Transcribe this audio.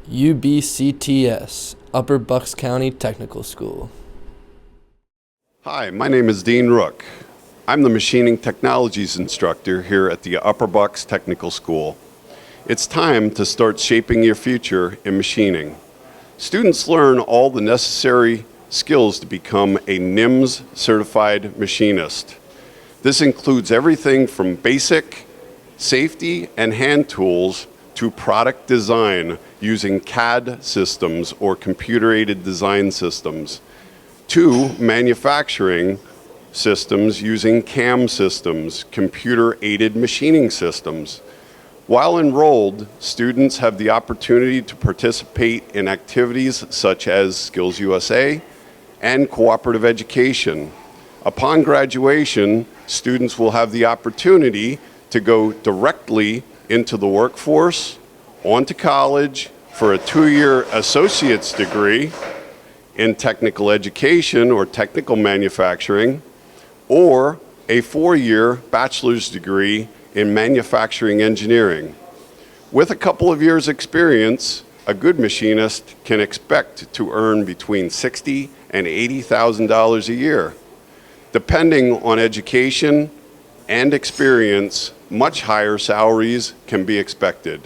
UBCTS, Upper Bucks County Technical School. Hi, my name is Dean Rook. I'm the Machining Technologies instructor here at the Upper Bucks Technical School. It's time to start shaping your future in machining. Students learn all the necessary skills to become a NIMS certified machinist. This includes everything from basic safety and hand tools to product design using CAD systems or computer-aided design systems, to manufacturing systems using CAM systems, computer-aided machining systems. While enrolled, students have the opportunity to participate in activities such as Skills USA and cooperative education. Upon graduation, students will have the opportunity to go directly into the workforce, on to college for a 2-year associate's degree in technical education or technical manufacturing, or a 4-year bachelor's degree in manufacturing engineering. With a couple of years' experience, a good machinist can expect to earn between $60,000 and $80,000 a year. Depending on education and experience, much higher salaries can be expected.